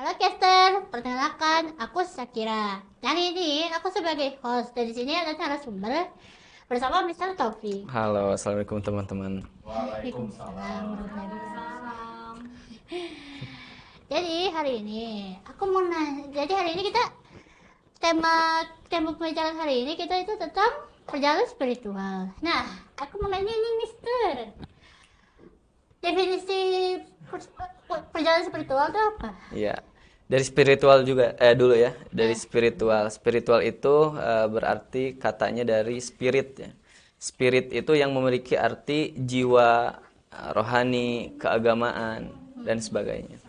Halo Caster, perkenalkan aku Shakira. Hari ini aku sebagai host dari sini ada narasumber bersama Mister Taufik. Halo, assalamualaikum teman-teman. Waalaikumsalam warahmatullahi wabarakatuh. Jadi hari ini aku mau nanya. Jadi hari ini kita tema tema pembicaraan hari ini kita itu tentang perjalanan spiritual. Nah, aku mau nanya nih Mister, definisi perjalanan spiritual itu apa? Ya, dari spiritual juga dulu ya. Dari Nah, spiritual. Spiritual itu berarti katanya dari spirit ya. Spirit itu yang memiliki arti jiwa, rohani, keagamaan dan sebagainya.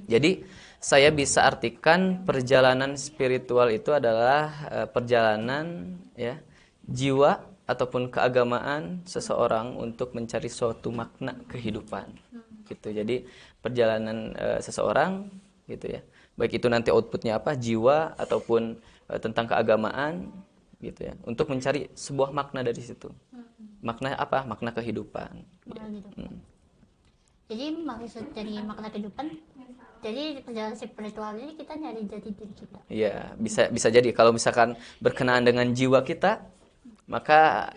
Jadi saya bisa artikan perjalanan spiritual itu adalah perjalanan ya jiwa ataupun keagamaan seseorang untuk mencari suatu makna kehidupan. Gitu. Jadi perjalanan seseorang gitu ya. Baik itu nanti outputnya apa, jiwa ataupun tentang keagamaan gitu ya. Untuk mencari sebuah makna dari situ. Makna apa? Makna kehidupan. makna kehidupan. Jadi maksud dari makna kehidupan, jadi perjalanan spiritual ini kita nyari jati diri kita. Iya, bisa jadi kalau misalkan berkenaan dengan jiwa kita, maka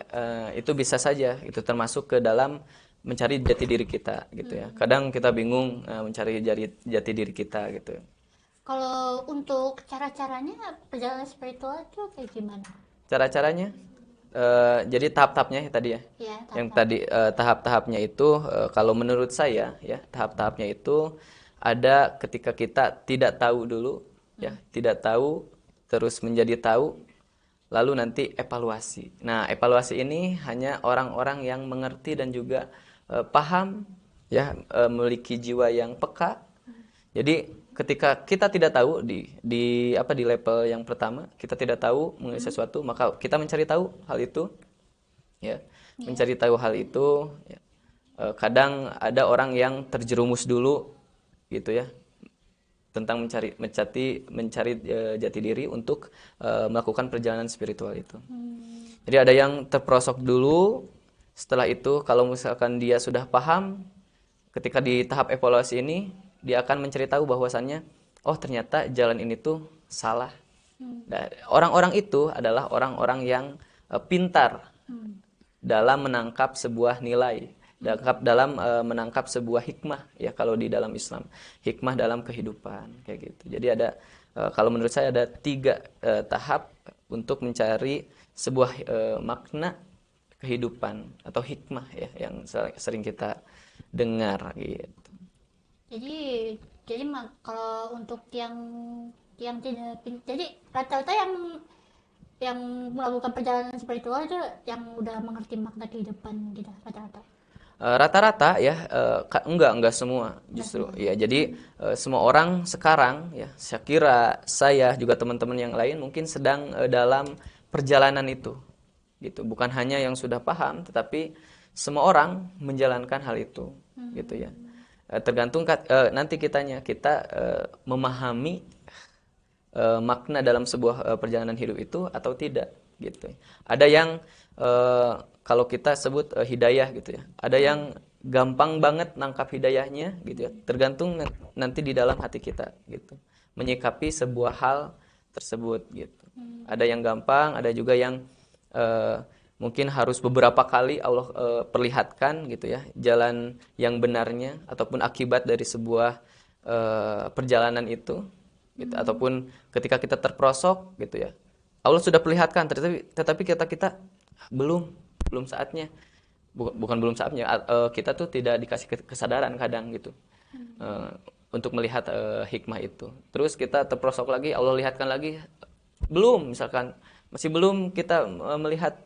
itu bisa saja itu termasuk ke dalam mencari jati diri kita gitu ya. Kadang kita bingung mencari jati diri kita gitu. Kalau untuk cara-caranya perjalanan spiritual itu kayak gimana? Cara-caranya jadi tahap-tahapnya ya tadi ya. Ya, Yang tahap-tahap. tadi tahap-tahapnya itu kalau menurut saya ya, tahap-tahapnya itu ada ketika kita tidak tahu dulu ya, tidak tahu terus menjadi tahu lalu nanti evaluasi. Nah, evaluasi ini hanya orang-orang yang mengerti dan juga paham ya, memiliki jiwa yang peka. Jadi ketika kita tidak tahu di level yang pertama, kita tidak tahu mengenai sesuatu, maka kita mencari tahu hal itu ya. Mencari tahu hal itu ya. Kadang ada orang yang terjerumus dulu gitu ya, tentang mencari jati diri untuk melakukan perjalanan spiritual itu. Jadi ada yang terperosok dulu, setelah itu kalau misalkan dia sudah paham, ketika di tahap evaluasi ini dia akan mencari tahu bahwasannya oh ternyata jalan ini tuh salah. Dan orang-orang itu adalah orang-orang yang pintar dalam menangkap sebuah nilai, dalam menangkap sebuah hikmah ya kalau di dalam Islam, hikmah dalam kehidupan kayak gitu. Jadi ada kalau menurut saya ada 3 tahap untuk mencari sebuah makna kehidupan atau hikmah ya yang sering kita dengar gitu. Jadi kalau untuk yang tidak jadi rata-rata yang melakukan perjalanan spiritual itu yang udah mengerti makna kehidupan gitu rata-rata. Rata-rata ya enggak semua Nggak justru semua. ya. Jadi semua orang sekarang ya, saya kira saya juga teman-teman yang lain mungkin sedang dalam perjalanan itu gitu. Bukan hanya yang sudah paham tetapi semua orang menjalankan hal itu gitu ya. Tergantung nanti kita memahami makna dalam sebuah perjalanan hidup itu atau tidak gitu. Ada yang kalau kita sebut hidayah gitu ya. Ada yang gampang banget nangkap hidayahnya gitu ya. Tergantung nanti di dalam hati kita gitu. Menyikapi sebuah hal tersebut gitu. Ada yang gampang, ada juga yang eh, mungkin harus beberapa kali Allah perlihatkan gitu ya jalan yang benarnya ataupun akibat dari sebuah perjalanan itu gitu. Ataupun ketika kita terperosok gitu ya Allah sudah perlihatkan tetapi kita belum belum saatnya. Bukan belum saatnya, kita tuh tidak dikasih kesadaran kadang gitu eh, untuk melihat hikmah itu. Terus kita terperosok lagi, Allah lihatkan lagi, belum misalkan masih belum kita melihat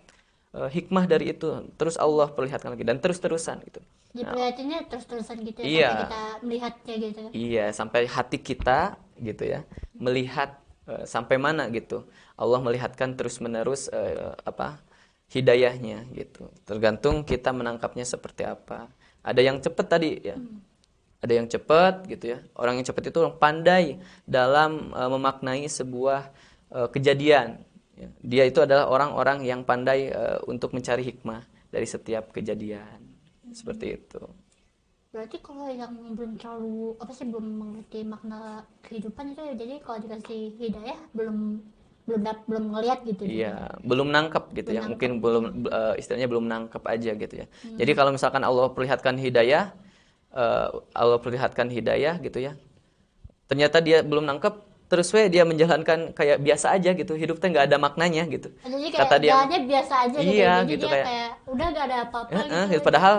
hikmah dari itu, terus Allah perlihatkan lagi dan terus-terusan gitu. Nah, Diperhatiinnya terus-terusan gitu ya sampai iya, kita melihatnya gitu. iya, sampai hati kita gitu ya melihat sampai mana gitu. Allah melihatkan terus-menerus hidayahnya gitu. Tergantung kita menangkapnya seperti apa. Ada yang cepat tadi ya. Ada yang cepat gitu ya. Orang yang cepat itu orang pandai dalam memaknai sebuah kejadian. Ya. Dia itu adalah orang-orang yang pandai untuk mencari hikmah dari setiap kejadian. Seperti itu. Berarti kalau yang belum terlalu apa sih, belum mengerti makna kehidupan itu ya, jadi kalau dikasih hidayah belum ngelihat gitu Iya, jadinya. belum nangkep gitu Belum ya. Mungkin nangkep. belum istilahnya belum nangkep aja gitu ya. Jadi kalau misalkan eh, Allah perlihatkan hidayah gitu ya. Ternyata dia belum nangkep, terus dia menjalankan kayak biasa aja gitu. Hidupnya nggak ada maknanya gitu. Jadi kayak Kata dia, jalannya biasa aja gitu. iya Jadi gitu dia kayak, kayak udah gak ada apa-apa gitu. gitu. Padahal,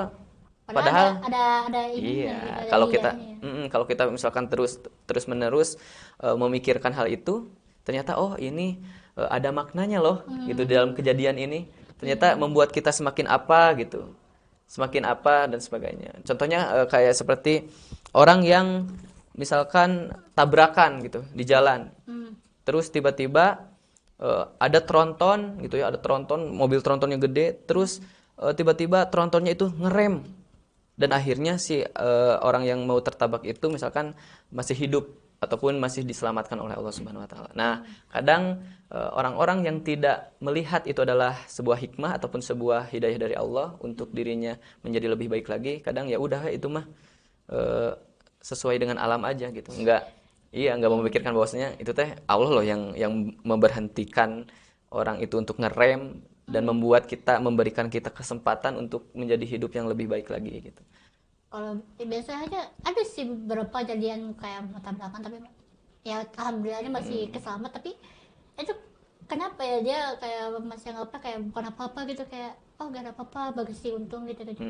Padahal padahal ada ininya gitu, iya, ada kalau kita hidayahnya. kalau kita misalkan terus terus menerus memikirkan hal itu, ternyata oh ini ada maknanya loh gitu dalam kejadian ini. Ternyata membuat kita semakin apa gitu. Semakin apa dan sebagainya. Contohnya kayak seperti orang yang misalkan tabrakan gitu di jalan. Hmm. Terus tiba-tiba ada tronton gitu ya, ada tronton, mobil tronton yang gede, terus tiba-tiba trontonnya itu ngerem dan akhirnya si orang yang mau tertabrak itu misalkan masih hidup ataupun masih diselamatkan oleh Allah Subhanahu wa taala. Nah, kadang orang-orang yang tidak melihat itu adalah sebuah hikmah ataupun sebuah hidayah dari Allah untuk dirinya menjadi lebih baik lagi, kadang ya udah itu mah eh, sesuai dengan alam aja gitu. Enggak memikirkan bahwasanya itu teh Allah loh yang memberhentikan orang itu untuk ngerem dan memberikan kita kesempatan untuk menjadi hidup yang lebih baik lagi gitu. Kalau biasanya aja ada sih beberapa kejadian kayak mau tabrakan, tapi ya alhamdulillahnya masih keselamat. Tapi itu kenapa ya dia kayak masih nggak apa, kayak bukan apa-apa gitu, kayak oh gak ada apa-apa, bagus sih, untung gitu gitu.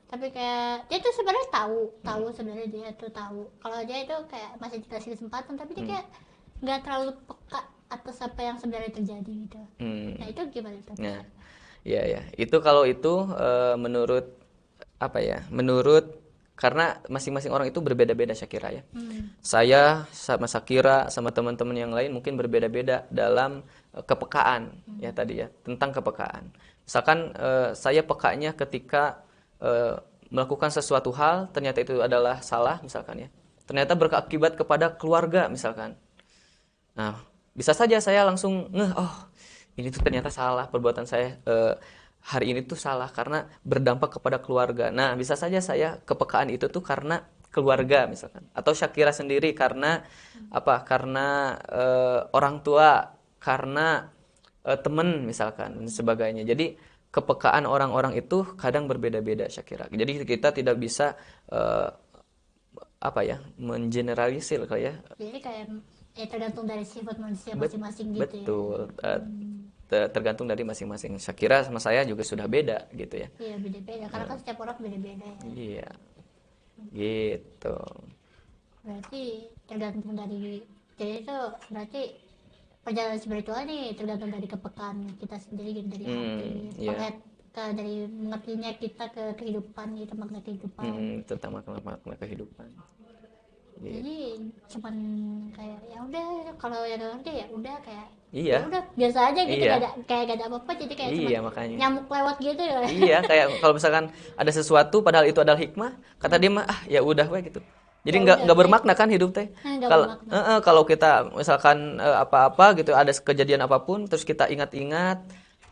Tapi kayak dia tuh sebenarnya tahu sebenarnya dia tuh tahu kalau dia itu kayak masih dikasih kesempatan, tapi dia kayak nggak terlalu peka atas apa yang sebenarnya terjadi gitu. Nah itu gimana tuh? Nah, ya ya. Itu kalau itu menurut apa ya? Menurut karena masing-masing orang itu berbeda-beda Syakira ya. Saya sama Syakira sama teman-teman yang lain mungkin berbeda-beda dalam kepekaan ya tadi ya, tentang kepekaan. Misalkan saya pekanya ketika melakukan sesuatu hal ternyata itu adalah salah misalkan ya. Ternyata berakibat kepada keluarga misalkan. Nah, bisa saja saya langsung ngeh, oh ini tuh ternyata salah, perbuatan saya hari ini tuh salah karena berdampak kepada keluarga. Nah, bisa saja saya kepekaan itu tuh karena keluarga misalkan, atau Syakira sendiri karena apa? Karena orang tua, karena teman misalkan dan sebagainya. Jadi kepekaan orang-orang itu kadang berbeda-beda Syakira. Jadi kita tidak bisa eh, apa ya, mengeneralisir kali ya. Jadi kayak ya tergantung dari sifat manusia Bet- masing-masing gitu ya. Betul. Tergantung dari masing-masing. Syakira sama saya juga sudah beda gitu ya. Iya beda-beda, karena kan setiap orang beda-beda ya. Iya, gitu. Berarti tergantung dari, jadi itu berarti perjalanan spiritual nih tergantung dari kepekaan kita sendiri gitu, dari hati, Iya. dari mengertinya kita ke kehidupan gitu, makna kehidupan. Tentang makna kehidupan. Gitu. Jadi cuman kayak ya udah, kalau yang gak ngerti ya udah kayak ya Iya, udah biasa aja gitu, iya, gak ada apa-apa, jadi kayak cuman iya makanya. nyamuk lewat gitu ya. Iya, kayak kalau misalkan ada sesuatu padahal itu adalah hikmah, kata dia mah ah ya udah we gitu. Jadi Ya nggak udah nggak baik, bermakna kan hidup teh. nggak Kalau bermakna. kalau kita misalkan apa-apa gitu, ada kejadian apapun, terus kita ingat-ingat,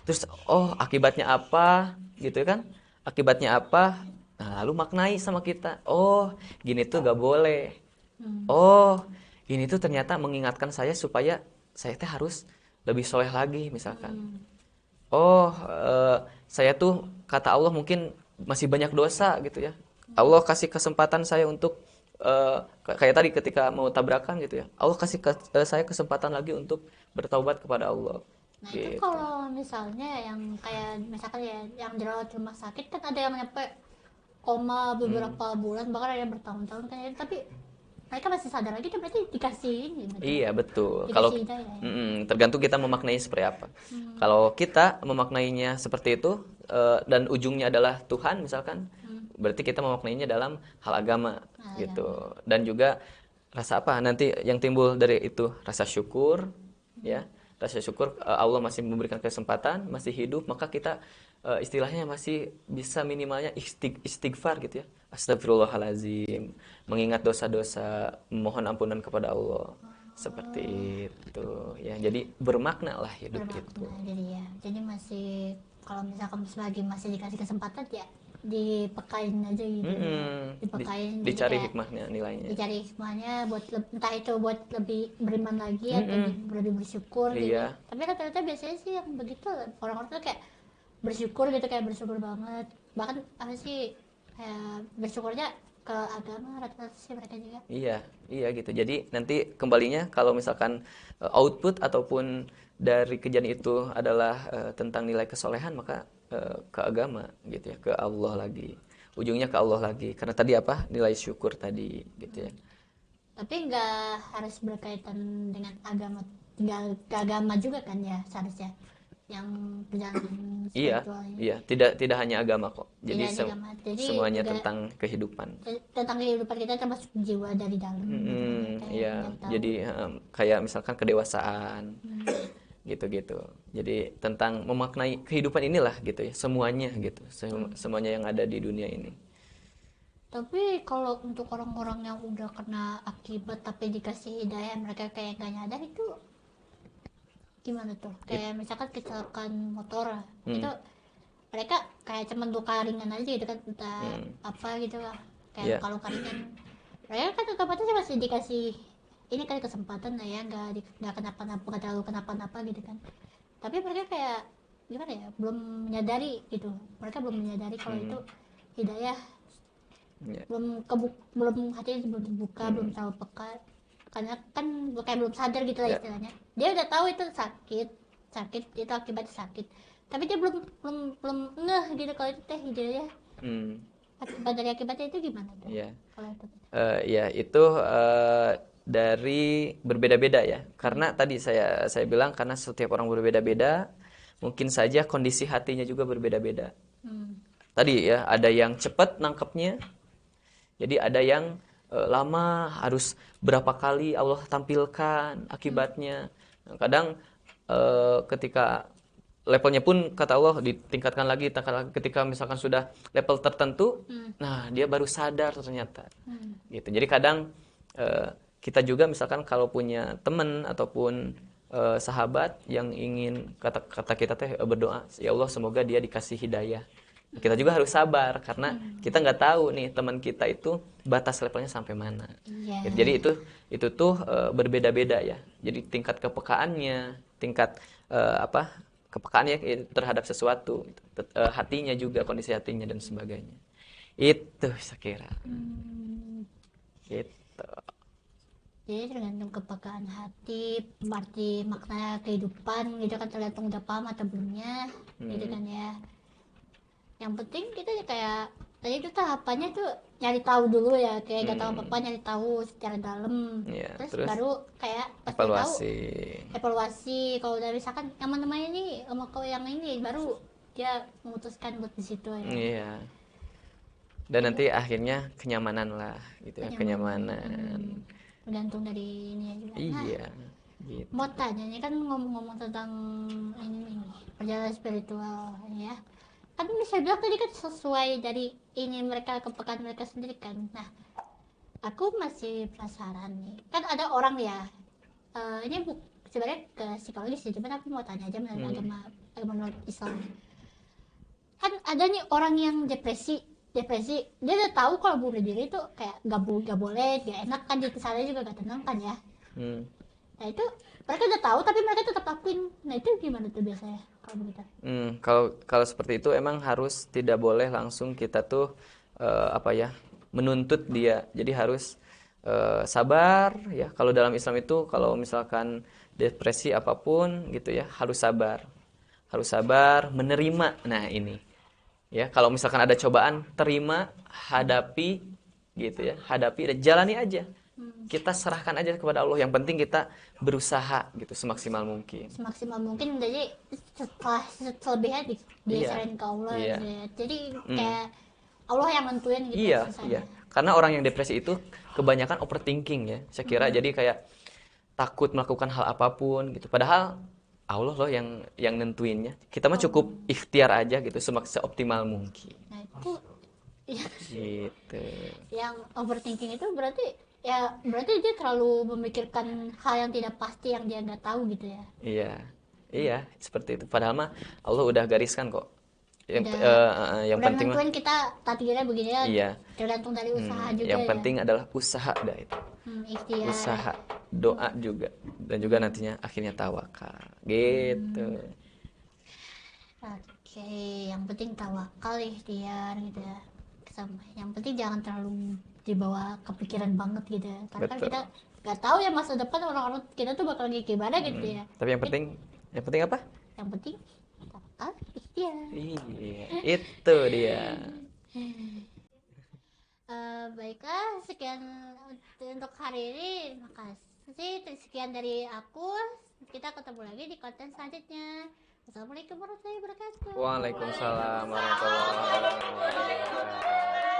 terus oh akibatnya apa gitu kan? Akibatnya apa? Nah, lalu maknai sama kita. Oh, gini tuh nggak boleh. Oh, ini tuh ternyata mengingatkan saya supaya saya teh harus lebih soleh lagi misalkan. Oh, saya tuh kata Allah mungkin masih banyak dosa gitu ya. Allah kasih kesempatan saya untuk kayak tadi ketika mau tabrakan gitu ya. Allah kasih saya kesempatan lagi untuk bertaubat kepada Allah. Nah itu Gitu. kalau misalnya yang kayak misalkan ya yang dirawat di rumah sakit, kan ada yang nyampe koma beberapa bulan, bahkan ada yang bertahun-tahun kan ya, tapi mereka masih sadar lagi tuh, berarti dikasih ini berarti Iya betul. Kalau dikasih hidayah ya. tergantung kita memaknai seperti apa. Kalau kita memaknainya seperti itu dan ujungnya adalah Tuhan misalkan, berarti kita memaknainya dalam hal agama Hal gitu. Dan juga rasa apa nanti yang timbul dari itu, rasa syukur ya. Rasa syukur Allah masih memberikan kesempatan, masih hidup, maka kita istilahnya masih bisa minimalnya istighfar gitu ya. Astagfirullahalazim, mengingat dosa-dosa, mohon ampunan kepada Allah. Seperti itu ya. Jadi bermakna lah hidup itu. Bermakna jadi ya, jadi masih, kalau misalkan selagi masih dikasih kesempatan ya dipekain aja gitu ya. Mm-mm. Dipekain jadi Dicari kayak hikmahnya, nilainya. dicari hikmahnya buat entah itu buat lebih beriman lagi atau Mm-mm. lebih bersyukur gitu. Iya, Tapi rata-rata biasanya sih yang begitu orang-orang tuh kayak bersyukur gitu, kayak bersyukur banget. Bahkan apa sih, kayak bersyukurnya ke agama rata-rata sih mereka juga. iya, iya gitu. Jadi nanti kembalinya kalau misalkan output ataupun dari kejadian itu adalah tentang nilai kesolehan, maka ke agama gitu ya, ke Allah lagi. Ujungnya ke Allah lagi. Karena tadi apa? Nilai syukur tadi gitu ya. Tapi nggak harus berkaitan dengan agama, nggak ke agama juga kan ya seharusnya yang perjalanan Iya, spiritualnya. iya. Tidak hanya agama kok. Jadi Tidak hanya agama, jadi semuanya juga tentang kehidupan. tentang kehidupan kita termasuk jiwa dari dalam gitu kan ya, kayak Iya, yang tahu. jadi kayak misalkan kedewasaan, gitu-gitu. Jadi tentang memaknai kehidupan inilah gitu ya, semuanya gitu, semuanya yang ada di dunia ini. Tapi kalau untuk orang-orang yang udah kena akibat tapi dikasih hidayah mereka kayak gak nyadar, itu gimana tuh? Kayak misalkan kecelakaan motor itu mereka kayak cuman luka ringan aja gitu kan, entah apa gitu lah, kayak Iya. kalau ringan mereka kan otomatis masih dikasih ini kan kesempatan lah ya, nggak kenapa-napa, nggak terlalu kenapa-napa gitu kan. Tapi mereka kayak gimana ya, belum menyadari gitu, mereka belum menyadari kalau itu hidayah, Iya. belum hatinya belum terbuka, belum tahu peka, karena kan kayak belum sadar gitu lah Ya. istilahnya. Dia udah tahu itu sakit, itu akibat sakit, tapi dia belum belum belum ngeh gitu kalau itu teh hidayah. Hmm, Akibat dari akibatnya itu gimana tuh iya. kalau itu? Ya itu dari berbeda-beda ya. Karena tadi saya bilang karena setiap orang berbeda-beda, mungkin saja kondisi hatinya juga berbeda-beda. Hmm. Tadi ya ada yang cepat nangkepnya, jadi ada yang lama, harus berapa kali Allah tampilkan akibatnya. Kadang ketika levelnya pun kata Allah ditingkatkan lagi, ketika misalkan sudah level tertentu, nah dia baru sadar ternyata. Gitu. Jadi kadang kita juga misalkan kalau punya teman ataupun sahabat yang ingin kata kita teh berdoa, ya Allah semoga dia dikasih hidayah. Kita juga harus sabar karena kita nggak tahu nih teman kita itu batas levelnya sampai mana. Iya. Gitu. Jadi itu tuh berbeda-beda ya. Jadi tingkat kepekaannya, tingkat kepekaannya terhadap sesuatu, hatinya juga, kondisi hatinya dan sebagainya. Itu saya kira. Gitu. Jadi tergantung kepekaan hati, arti makna kehidupan gitu kan, tergantung udah paham atau belumnya gitu kan ya. Yang penting kita kayak tadi itu tahapannya tuh nyari tahu dulu ya, kayak gak tahu apa-apa, nyari tahu secara dalam. Iya, terus terus baru kayak pas udah tahu evaluasi. evaluasi, kalau dari misalkan yang mana ini sama kau yang ini, baru dia memutuskan buat di situ ya. Iya. Dan nanti akhirnya kenyamanan lah gitu ya, kenyamanan. Tergantung dari ini ya juga. Nah, Iya. Gitu. mau tanya nih kan, ngomong-ngomong tentang ini nih, perjalanan spiritual ya. Kan bisa bilang tadi kan sesuai dari ini mereka, kepekaan mereka sendiri kan. Nah, aku masih penasaran nih. Kan ada orang ya, ini sebenarnya ke psikologis sih, cuman aku mau tanya aja menurut agama menurut Islam. Kan ada nih orang yang depresi, dia udah tahu kalau bunuh diri itu kayak gak boleh, gak enak kan, di sana juga gak tenang kan ya. Nah itu mereka udah tahu tapi mereka tetap lakuin. Nah itu gimana tuh biasanya kalau begitu? Kalau seperti itu emang harus tidak boleh langsung kita tuh menuntut dia. Jadi harus sabar ya. Kalau dalam Islam itu kalau misalkan depresi apapun gitu ya, harus sabar. Harus sabar, menerima. Nah, ini. Ya, kalau misalkan ada cobaan, terima, hadapi gitu ya. Hadapi dan jalani aja. Kita serahkan aja kepada Allah. Yang penting kita berusaha gitu semaksimal mungkin. Semaksimal mungkin, jadi setelah selebihnya diserahin ke Allah Iya. gitu ya. Jadi kayak Allah yang nentuin gitu. Iya, susahnya. iya. Karena orang yang depresi itu kebanyakan overthinking ya. Saya kira jadi kayak takut melakukan hal apapun gitu. Padahal Allah loh yang nentuinnya. Kita mah cukup ikhtiar aja gitu seoptimal mungkin. Nah itu ya, Gitu. yang overthinking itu berarti dia terlalu memikirkan hal yang tidak pasti yang dia nggak tahu gitu ya. Iya. Iya, seperti itu. Padahal mah Allah udah gariskan kok. yang udah penting mah nentuin kita takdirnya begini ya, iya. tergantung dari usaha juga Yang ya. penting adalah usaha dah itu. Ikhtiar. Usaha, doa juga, dan juga nantinya akhirnya tawakal. Gitu. Oke, yang penting tawakal, ikhtiar gitu ya. Yang penting jangan terlalu dibawa kepikiran banget gitu ya. Karena kan Betul. kita nggak tahu ya masa depan orang-orang kita tuh bakal kayak gimana gitu ya. Tapi yang penting apa? Yang penting tawakal, ikhtiar. Iya, itu dia. Baiklah, sekian untuk hari ini. Makasih, sekian dari aku. Kita ketemu lagi di konten selanjutnya. Assalamualaikum warahmatullahi wabarakatuh. Waalaikumsalam warahmatullahi wabarakatuh.